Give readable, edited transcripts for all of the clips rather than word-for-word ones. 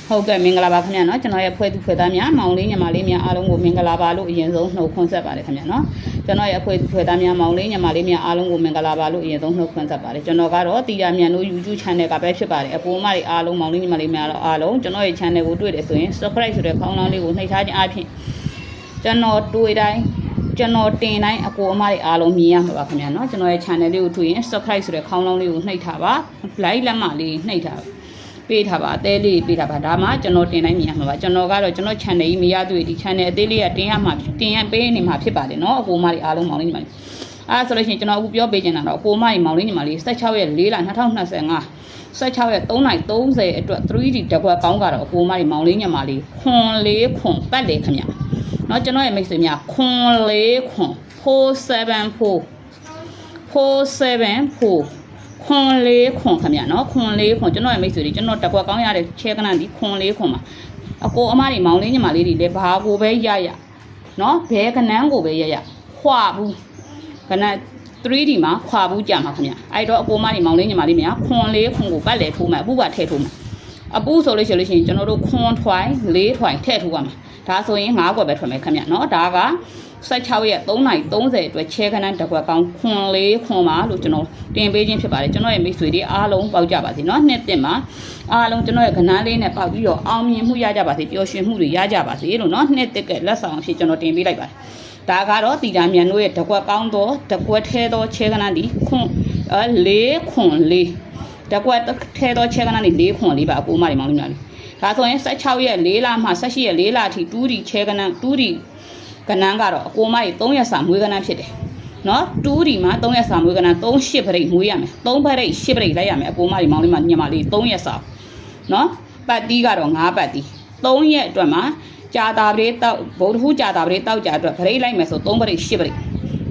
ဟုတ်ကဲ့မင်္ဂလာပါခင်ဗျာနော်ကျွန်တော်ရဲ့ဖွဲ့သူဖွဲ့သားများမောင်လေးညီမလေးများအားလုံးကိုမင်္ဂလာပါလို့အရင်ဆုံးနှုတ်ခွန်းဆက်ပါတယ်ခင်ဗျာနော်ကျွန်တော်ရဲ့ဖွဲ့သူဖွဲ့သားများမောင်လေးညီမလေးများအားလုံးကိုမင်္ဂလာပါလို့အရင်ဆုံးနှုတ်ခွန်းဆက်ပါတယ်ကျွန်တော်ကတော့တီတာမြန်တို့ YouTube channel ကပဲဖြစ်ပါတယ်အပေါ်မတွေအားလုံးမောင်လေးညီမလေးများအားလုံးကျွန်တော်ရဲ့ channel ကိုတွေ့တယ်ဆိုရင် subscribe ဆိုတဲ့ခေါင်းလောင်းလေးကိုနှိပ်ထားခြင်းအပြင်ကျွန်တော်တွေ့တိုင်းကျွန်တော်တင်တိုင်းအကိုအမတွေအားလုံးမြင်ရမှာပါခင်ဗျာနော်ကျွန်တော်ရဲ့ channel လေးကိုတွေ့ရင် subscribe ဆိုတဲ့ခေါင်းလောင်းလေးကိုနှိပ်ထားပါ like လက်မလေးနှိပ်ထားပေးထားပါအသေးလေးပေးထားပါဒါမှကျွန်တော်တင်တိုင်းမြင်ရမှာပါကျွန်တော်ကတော့ကျွန်တော် channel ကြီးမရတွေ့ဒီ channel အသေးလေးကတင်ရမှာတင်ရပေးနေမှာဖြစ်ပါတယ်နော်အကိုမတွေအားလုံးမောင်လေးညီမလေးအဲ့ဆိုလို့ရှိရင်ကျွန်တော်အခုပြောပေးချင်တာတော့အကိုမတွေမောင်လေးညီမလေး16ရက်4လ2025 16ရက်3နိုင်30အတွက် 3D တကွက်ကောင်းကတော့အကိုမတွေမောင်လေးညီမလေးခွန်လေးခွန်ပတ်လေခင်ဗျနော်ကျွန်တော်ရဲ့မိတ်ဆွေများခွန်လေးခွန်474ခွန်လေးခွန်ခင်ဗျနော်ခွန်လေးခွန်ကျွန်တော်ရဲ့မိတ်ဆွေတွေကျွန်တော်တကွက်ကောင်းရတဲ့ချဲကနန်ဒီခွန်လေးခွန်မှာအကိုအမတွေမောင်လေးညီမလေးတွေလည်းဘာကိုပဲရရနော်ဘဲကနန်းကိုပဲရရခွာဘူးကနန်း 3D မှာခွာဘူးကြမှာခင်ဗျအဲ့တော့အကိုအမတွေမောင်လေးညီမလေးများခွန်လေးခွန်ကိုပတ်လေထိုးမှာအပူကထည့်ထိုးမှာအပူဆိုလို့ရှိရင်ကျွန်တော်တို့ခွန်ထွိုင်း4ထွိုင်းထည့်ထိုးရမှာဒါဆိုရင်9ကွက်ပဲထွက်မယ်ခင်ဗျနော်ဒါက16ရက်3နိုင်30အတွက်ချဲကနန်းတကွက်ကောင်းခွန်လေးခွန်ပါလို့ကျွန်တော်တင်ပေးခြင်းဖြစ်ပါတယ်ကျွန်တော်ရဲ့မိတ်ဆွေတွေအားလုံးပေါက်ကြပါစေเนาะနှစ်တင်မှာအားလုံးကျွန်တော်ရဲ့ကဏ္ဍလေးနဲ့ပေါက်ပြီးတော့အောင်မြင်မှုရကြပါစေပျော်ရွှင်မှုတွေရကြပါစေလို့เนาะနှစ်တက်ကလက်ဆောင်အဖြစ်ကျွန်တော်တင်ပေးလိုက်ပါတယ်ဒါကတော့တီတာမြန်တို့ရဲ့တကွက်ကောင်းတော့တကွက်ထဲသောချဲကနန်းဒီခွန်4ခွန်4တကွက်ထဲသောချဲကနန်းဒီ4ခွန်4ပါအကိုမတွေမောင်းလို့များလေဒါဆိုရင်16ရက်4လမှ18ရက်4လအထိ2ဒီချဲကနန်း2ဒီကနန်းကတော့အကိုမကြီး3ရက်စာမွေးကနန်းဖြစ်တယ်နော်2ဒီမှာ3ရက်စာမွေးကနန်း3 8ပရိတ်မွေးရမယ်3ပရိတ်8ပရိတ်လိုက်ရမယ်အကိုမကြီးမောင်လေးမညမလေး3ရက်စာနော်ပတ်တီးကတော့9ပတ်တီး3ရက်အတွက်မှာကြာတာပရိတ်တောက်ဗုဒ္ဓဟူးကြာတာပရိတ်တောက်ကြာအတွက်ပရိတ်လိုက်မယ်ဆို3ပရိတ်8ပရိတ်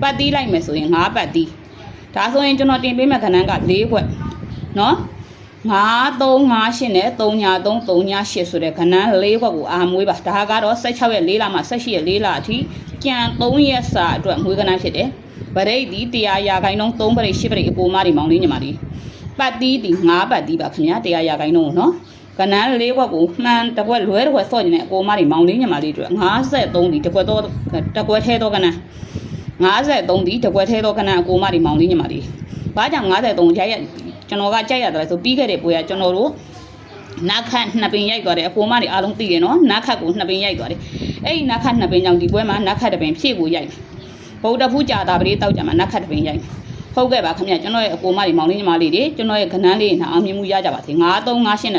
ပတ်တီးလိုက်မယ်ဆိုရင်9ပတ်တီးဒါဆိုရင်ကျွန်တော်တင်ပေးမဲ့ကနန်းက4ခွက်နော်9358နဲ့393338ဆိုတဲ့ခဏ4ခွက်ကိုအာမွေးပါဒါကတော့16ရက်4လမှ18ရက်4လအထိကြံ3ရက်စာအတွက်မွေးကဏ္ဍဖြစ်တယ်ဗရိတ်ဒီ100ရာခိုင်နှုန်း3ဗရိတ်10ဗရိတ်အပေါ်မတွေမောင်လေးညီမလေးပတ်တီးဒီ9ပတ်တီးပါခင်ဗျာ100ရာခိုင်နှုန်းနော်ကဏ္ဍ4ခွက်ကိုမှန်တစ်ခွက်လွဲတစ်ခွက်ဆော့နေတဲ့အပေါ်မတွေမောင်လေးညီမလေးတို့53ဒီတစ်ခွက်တော့တစ်ခွက်ထဲတော့ကဏ္ဍ53ဒီတစ်ခွက်ထဲတော့ကဏ္ဍအပေါ်မတွေမောင်လေးညီမလေးဘာကြောင့်53ရိုက်ရကျွန်တော်ကကြိုက်ရတယ်ဆိုပြီးခဲ့တဲ့ပွဲကကျွန်တော်တို့နတ်ခတ်2ပင်ရိုက်သွားတယ်အပေါ်မတွေအားလုံးသိတယ်နော်နတ်ခတ်ကို2ပင်ရိုက်သွားတယ်အဲ့ဒီနတ်ခတ်2ပင်ကြောင့်ဒီပွဲမှာနတ်ခတ်1ပင်ဖြည့်ကိုရိုက်ဗုဒ္ဓဖူးကြာတာပရိတောက်ကြမှာနတ်ခတ်1ပင်ရိုက်ဟုတ်ကဲ့ပါခင်ဗျကျွန်တော်ရဲ့အပေါ်မတွေမောင်လေးညီမလေးတွေကျွန်တော်ရဲ့ခဏန်းလေးနဲ့အောင်မြင်မှုရကြပါစေ9358နဲ့